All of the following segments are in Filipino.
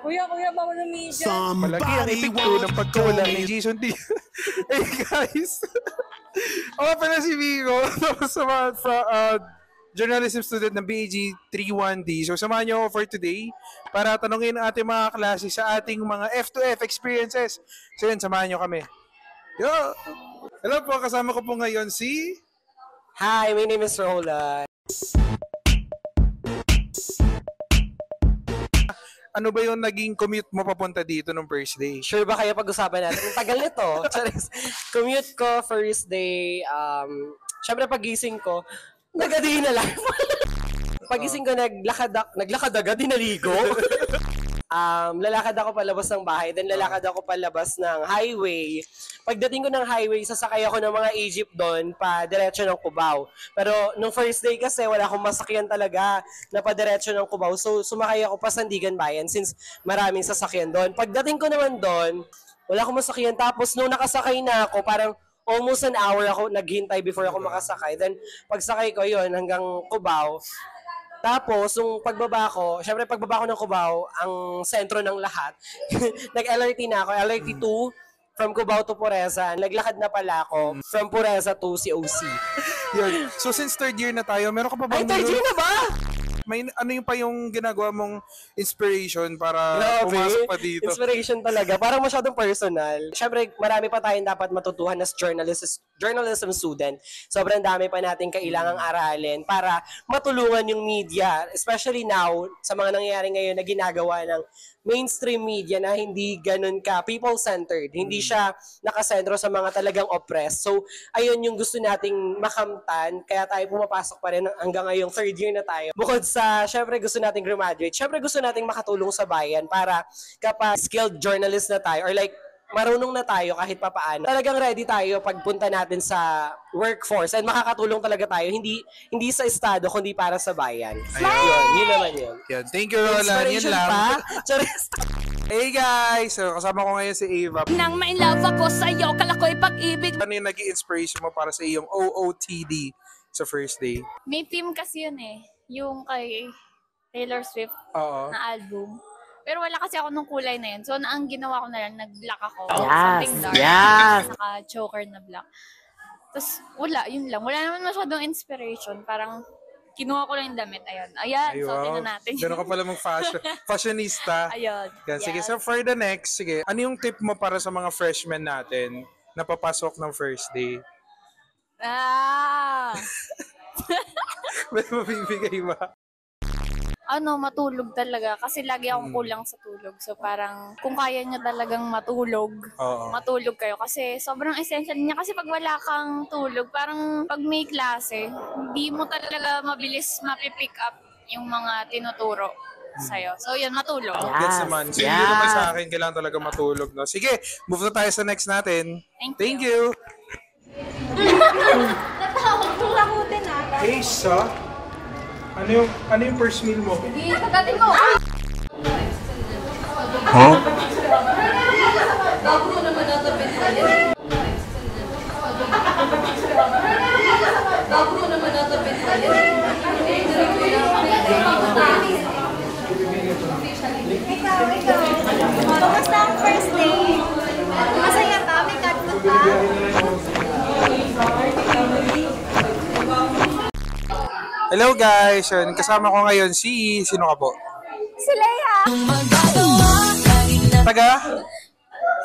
Kuya, bawal na media. Malaki ang epekto ng pagkawala ni Jason D. Hey guys! Ako pala si Vigo. Journalism student ng BAG 31D. So samahan niyo ako for today para tanungin ang ating mga klase sa ating mga F2F experiences. So yun, samahan niyo kami. Yo! Hello po, kasama ko po ngayon si... Hi, my name is Roland. Ano ba yung naging commute mo papunta dito nung first day? Sure ba kayo pag-usapan natin? Ang tagal nito. Commute ko, first day, syempre pagising ko, nagadi na lang. Pagising ko, naglakad agad, dinaligo. Lalakad ako palabas ng bahay, then lalakad ako palabas ng highway. Pagdating ko ng highway, sasakay ako ng mga jeep doon pa diretso ng Cubao. Pero nung first day kasi wala akong masakyan talaga na pa diretso ng Cubao. So sumakay ako pa Sandigan Bayan since maraming sasakyan doon. Pagdating ko naman doon, wala akong masakyan. Tapos nung nakasakay na ako, parang almost an hour ako naghintay before ako makasakay. Then pagsakay ko yon hanggang Cubao. Tapos, nung pagbaba ko, syempre pagbaba ko ng Cubao, ang sentro ng lahat, nag-LRT na ako, LRT 2, from Cubao to Pureza. Naglakad na pala ako, from Pureza to COC. Yun. So, since third year na tayo, meron ka pa ba? Ay, third year na ba? May ano yung pa yung ginagawa mong inspiration para Grabe. pumasok pa dito? Inspiration talaga. Parang masyadong personal. Siyempre, marami pa tayong dapat matutuhan as journalism student. Sobrang dami pa natin kailangang aralin para matulungan yung media. Especially now, sa mga nangyayari ngayon na ginagawa ng mainstream media na hindi ganun ka people-centered. Hindi siya nakasentro sa mga talagang oppressed. So, ayun yung gusto nating makamtan. Kaya tayo pumapasok pa rin hanggang ngayong third year na tayo. Bukod sa, syempre gusto nating graduate, syempre gusto nating makatulong sa bayan para kapag skilled journalist na tayo or like marunong na tayo kahit papaano. Talagang ready tayo pagpunta natin sa workforce and makakatulong talaga tayo hindi sa estado kundi para sa bayan. Yun naman yun. Yan. Thank you, Roland. Yun lang. Hey guys! So, kasama ko ngayon si Ava. Nang ma-inlove ako sa'yo, kala ko ipag-ibig. Ano yung naging inspiration mo para sa iyong OOTD sa first day? May theme kasi yun eh. Yung kay Taylor Swift na album. Pero wala kasi ako nung kulay na yun. So, ang ginawa ko na lang, nag-black ako. Something dark. Yes! Naka-choker na black. Tapos, wala. Yun lang. Wala naman masyadong inspiration. Parang, kinuha ko lang yung damit. Ayan. So, tingnan natin. Meron ka pala mong fashionista. Ayun. Yan, sige, so for the next, sige, ano yung tip mo para sa mga freshmen natin na papasok ng first day? May mabibigay ba? Matulog talaga. Kasi lagi akong kulang sa tulog. So parang kung kaya niya talagang matulog, matulog kayo. Kasi sobrang essential niya. Kasi pag wala kang tulog, parang pag may klase, hindi mo talaga mabilis mapipick up yung mga tinuturo sa'yo. So yun, matulog. Yes naman. So yun naman sa akin, kailangan talaga matulog. No? Sige, move na tayo sa next natin. Thank you. Hey, Sa. Ano yung first meal mo? Hindi, pagdating ko. Huh? Bago naman natapit tayo. Bago naman natapit tayo. Ikaw. Kamusta ang first day? Masaya ka? May cardboard ba? Hello guys! Kasama ko ngayon sino ka po? Si Leia. Taga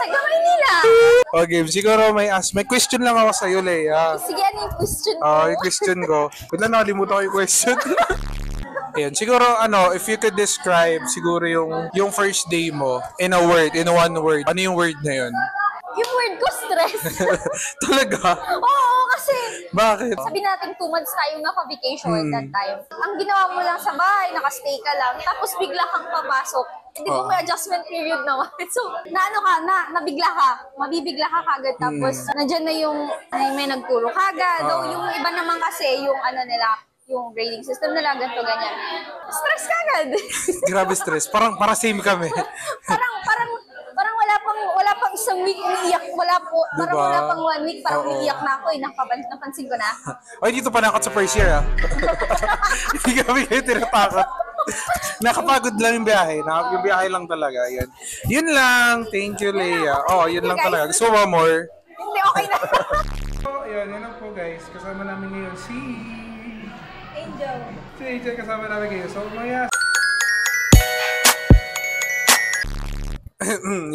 Maynila. Okay, siguro may question lang ako sa'yo, Leia. Sige, ano yung question ko? Yung question ko. Wait lang, nakalimutan ko yung question. Ayan, siguro if you could describe siguro yung first day mo in one word. Ano yung word na yun? Yung word ko, stress. Talaga? Oo, kasi Bakit? sabi natin 2 months tayong naka-vacation at that time. Ang ginawa mo lang sa bahay, nakastay ka lang, tapos bigla kang papasok. Hindi mo may adjustment period naman. So, nabigla ka. Mabibigla ka kagad. Tapos, nandyan na yung may nagturo kagad. Yung iba naman kasi, yung yung grading system nila, ganito, ganyan. Stress kagad. Grabe stress. Parang same kami. Parang wala pang isang week umiiyak. Parang wala pang 1 week, parang umiiyak na ako. Napansin ko na. Ay, dito pa nakot sa first year, Hindi kami kayo tinatakot. Nakapagod lang yung biyahe. Yung biyahe lang talaga. Yan. Yun lang. Thank you, Leia. Oh, yun lang talaga. Gusto mo more? Hindi, okay na. So, yun lang po guys. Kasama namin ngayon si Angel. Si Angel kasama namin ngayon. So, maya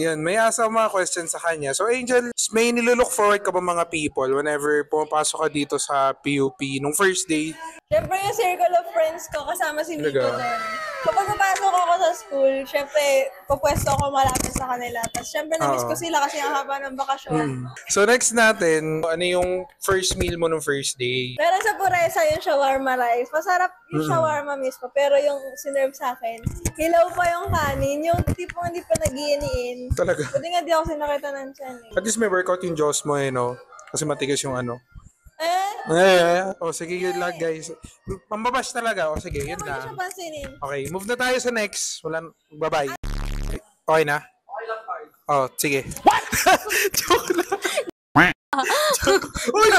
yan, may asa mga questions sa kanya. So, Angel, may nilulook forward ka ba mga people whenever pumapasok ka dito sa PUP nung first day? Siyempre yung circle of friends ko, kasama si Miko Talaga? doon. Kapag papasok ako sa school, siyempre, pupwesto ako malapit sa kanila. Tapos siyempre, na-miss ko sila kasi ang haba ng bakasyon. So, next natin, ano yung first meal mo nung first day? Pero sa Puresa, yung shawarma rice. Masarap yung shawarma mismo. Pero yung sinerve sa akin, hilaw pa yung kanin. Yung tipong hindi pa nagiiniin. Talaga? Buti nga di ako sinakita ng tiyan eh. At least may workout yung jaws mo no? Kasi matigas yung ano. O sige, yun lang guys. Pambabash talaga. O sige, yun Hindi ko siya lang. pansinin. Okay, move na tayo sa next. Bye-bye. Okay na? Oh, sige. What? Joke lang. Joke. Uy!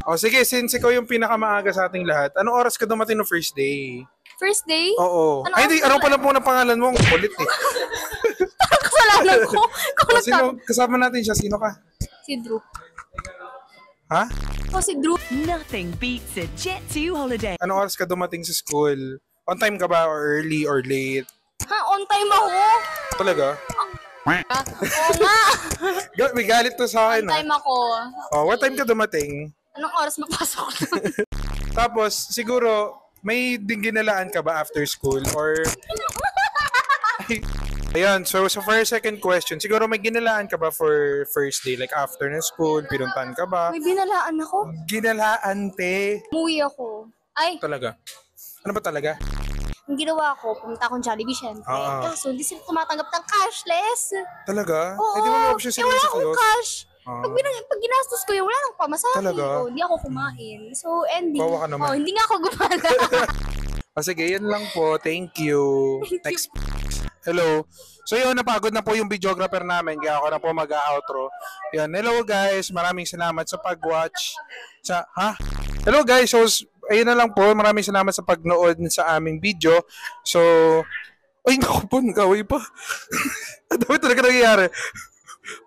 O sige, since ikaw yung pinakamaaga sa ating lahat, anong oras ka dumating no first day? First day? Oo. Ano Ay, hindi. oras Ano pala po ng pangalan mo? Ang kulit eh. Kasalanan ko. O, sino, kasama natin siya. Sino ka? Si Drew. Ha? Si Drew. Nothing beats a Jet 2 holiday. Anong oras ka dumating sa school? On time ka ba or early or late? Ha? On time ako. Talaga? Oo nga. May galit to sa akin. On time ako. Oh, what time ka dumating? Anong oras magpasok? Tapos, siguro, may ginalaan ka ba after school? Or... Ayan, so for our second question, siguro may ginalaan ka ba for first day? Like after ng school, pinuntahan ka ba? May binalaan ako. Ginalaan, te. Umuwi ako. Ay, Talaga? Ano ba talaga? yung ginawa ko, pumunta akong Jollibee, syempre. Ah. Kaso, hindi sila tumatanggap ng cashless. Talaga? Oo. Eh, di mo may option sila wala sa akong kiosk? cash. Ah. Pag ginastos ko yung wala nang pamasahe. Talaga? O, hindi ako kumain. So, ending. Bawa ka naman. Oh, hindi nga ako gumala. Sige, yun lang po. Thank you. Next. Hello. So yun, napagod na po yung videographer namin, kaya ako na po mag-outro. Yun, hello guys, maraming salamat sa pag-watch. Hello guys, so ayun na lang po, maraming salamat sa pagnood sa aming video. So, ay naku po, nagaway pa. Ang dami talaga nangyayari.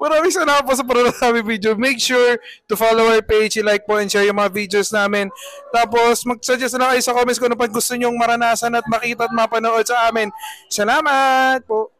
Maraming salamat po sa panonood ng aming video. Make sure to follow our page, like po and share yung mga videos namin. Tapos mag-suggest na kayo sa comments kung ano pa gusto nyong maranasan at makita at mapanood sa amin. Salamat po!